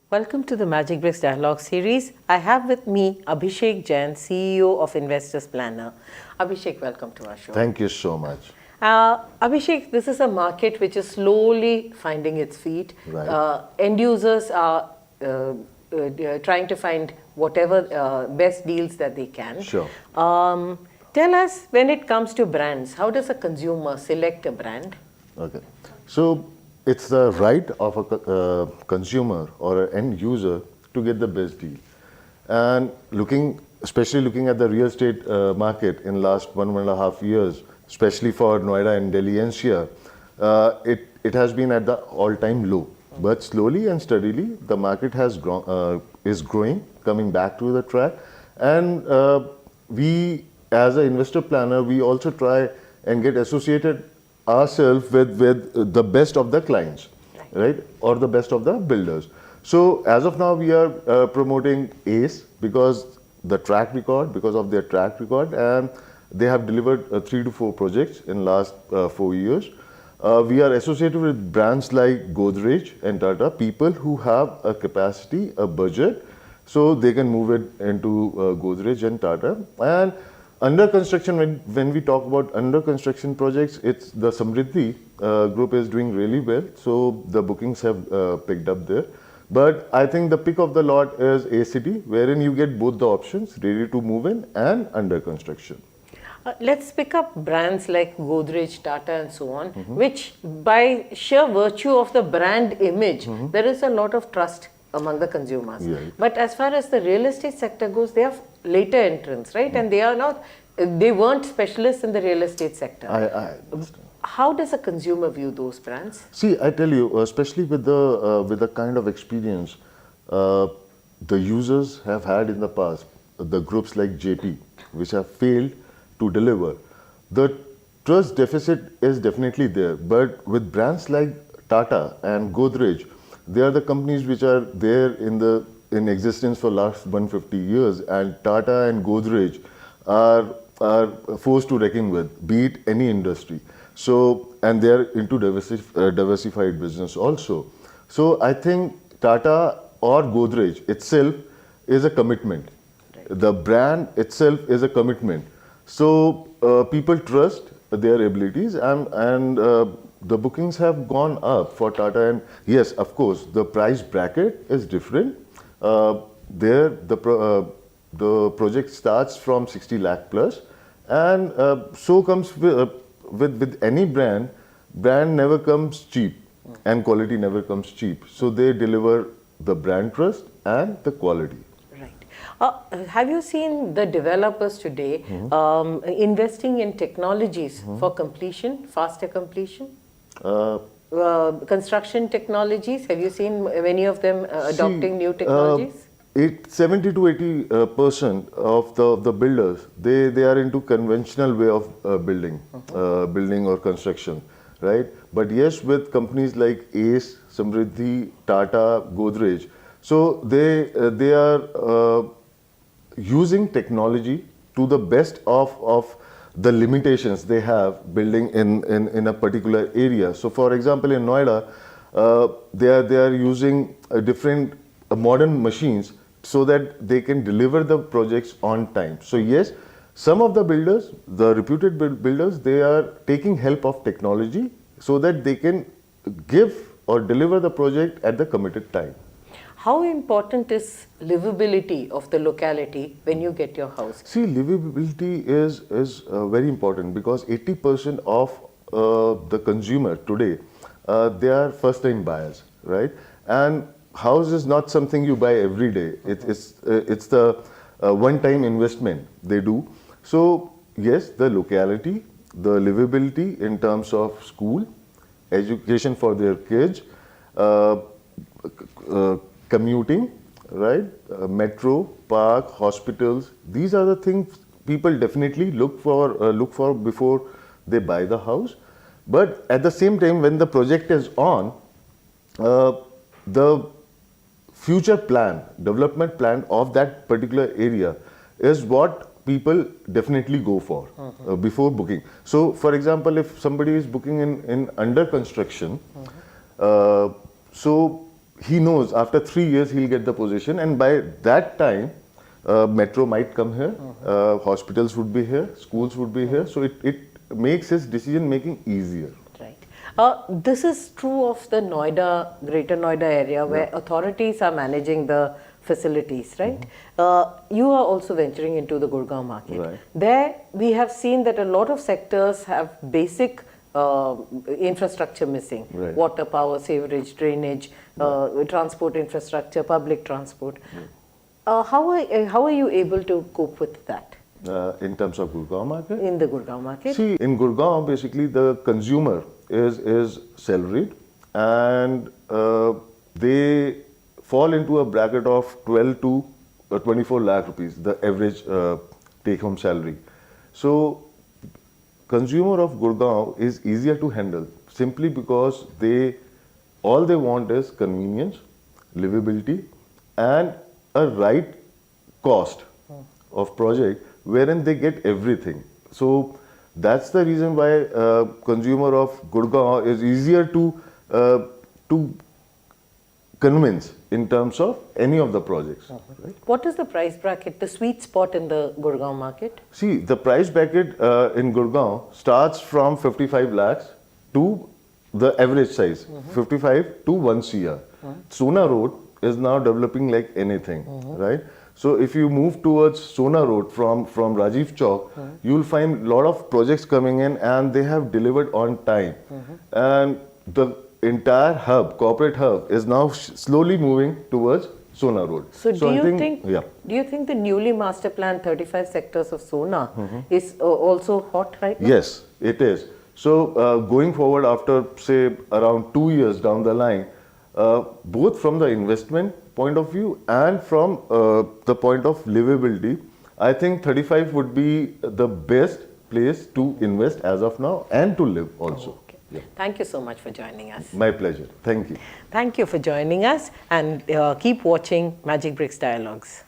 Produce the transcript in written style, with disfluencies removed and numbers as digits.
Welcome to the Magicbricks Dialogue series. I have with me Abhishek Jain, CEO of Investors Planner. Abhishek, welcome to our show. Thank you so much. Abhishek, this is a market which is slowly finding its feet. Right. End users are trying to find whatever best deals that they can. Sure. Tell us, when it comes to brands, how does a consumer select a brand? Okay. So it's the right of a consumer or an end user to get the best deal. And especially looking at the real estate market in last 1.5 years, especially for Noida and Delhi NCR, it has been at the all-time low. But slowly and steadily, the market is growing, coming back to the track. And we, as an investor planner, we also try and get associated ourselves with the best of the clients, right? Or the best of the builders. So as of now, we are promoting ACE because of their track record, and they have delivered 3 to 4 projects in last 4 years. We are associated with brands like Godrej and Tata, people who have a capacity, a budget, so they can move it into Godrej and Tata. And under construction, when we talk about under construction projects, it's the Samriddhi group is doing really well, so the bookings have picked up there. But I think the pick of the lot is A-City, wherein you get both the options, ready to move in and under construction. Let's pick up brands like Godrej, Tata and so on, which by sheer virtue of the brand image, there is a lot of trust among the consumers. Yeah. But as far as the real estate sector goes, they are later entrants, right? And they weren't specialists in the real estate sector. I understand. How does a consumer view those brands? See, I tell you, especially with the kind of experience the users have had in the past, the groups like JP, which have failed to deliver, the trust deficit is definitely there. But with brands like Tata and Godrej, they are the companies which are there in existence for last 150 years, and Tata and Godrej are forced to reckon with, be it any industry. So, and they are into diversified business also. So I think Tata or Godrej itself is a commitment. Right. The brand itself is a commitment. So people trust their abilities, and the bookings have gone up for Tata. And yes, of course, the price bracket is different. There, the project starts from 60 lakh plus, and so comes with any brand. Brand never comes cheap, and quality never comes cheap. So they deliver the brand trust and the quality. Have you seen the developers today investing in technologies for completion, faster completion? Construction technologies, have you seen many of them adopting new technologies? 70 to 80% of the builders, they are into conventional way of building or construction, right? But yes, with companies like ACE, Samriddhi, Tata, Godrej, so they are using technology to the best of the limitations they have building in a particular area. So for example, in Noida, they are using different modern machines so that they can deliver the projects on time. So yes, some of the builders, the reputed builders, they are taking help of technology so that they can give or deliver the project at the committed time. How important is livability of the locality when you get your house? See, livability is very important because 80% of the consumer today, they are first-time buyers, right? And house is not something you buy every day. It's the one-time investment they do. So yes, the locality, the livability in terms of school, education for their kids, commuting, right? Metro, park, hospitals. These are the things people definitely look for before they buy the house. But at the same time, when the project is on, the future plan, development plan of that particular area is what people definitely go for before booking. So, for example, if somebody is booking in under construction, so he knows after 3 years he'll get the position, and by that time, metro might come here, hospitals would be here, schools would be here. So it makes his decision making easier. Right. This is true of the Noida, Greater Noida area, where authorities are managing the facilities, right? You are also venturing into the Gurgaon market. Right. There, we have seen that a lot of sectors have basic infrastructure missing. Right. Water, power, sewerage, drainage, transport infrastructure, public transport. How are you able to cope with that In terms of Gurgaon market? in the Gurgaon market? See, in Gurgaon, basically the consumer is salaried, and they fall into a bracket of 12 to 24 lakh rupees, the average take-home salary. So, consumer of Gurgaon is easier to handle simply because all they want is convenience, livability, and a right cost of project wherein they get everything. So that's the reason why consumer of Gurgaon is easier to convince in terms of any of the projects. Right? What is the price bracket, the sweet spot in the Gurgaon market? See, the price bracket in Gurgaon starts from 55 lakhs to the average size, 55 to 1 CR. Sona Road is now developing like anything, right? So if you move towards Sona Road from Rajiv Chowk, you'll find a lot of projects coming in, and they have delivered on time. And the entire hub, corporate hub, is now slowly moving towards Sona Road. So do I you think the newly master planned 35 sectors of Sona is also hot right now? Yes, it is. So going forward, after say around 2 years down the line, both from the investment point of view and from the point of livability, I think 35 would be the best place to invest as of now and to live also. Okay. Thank you so much for joining us. My pleasure. Thank you. Thank you for joining us, and keep watching Magicbricks Dialogues.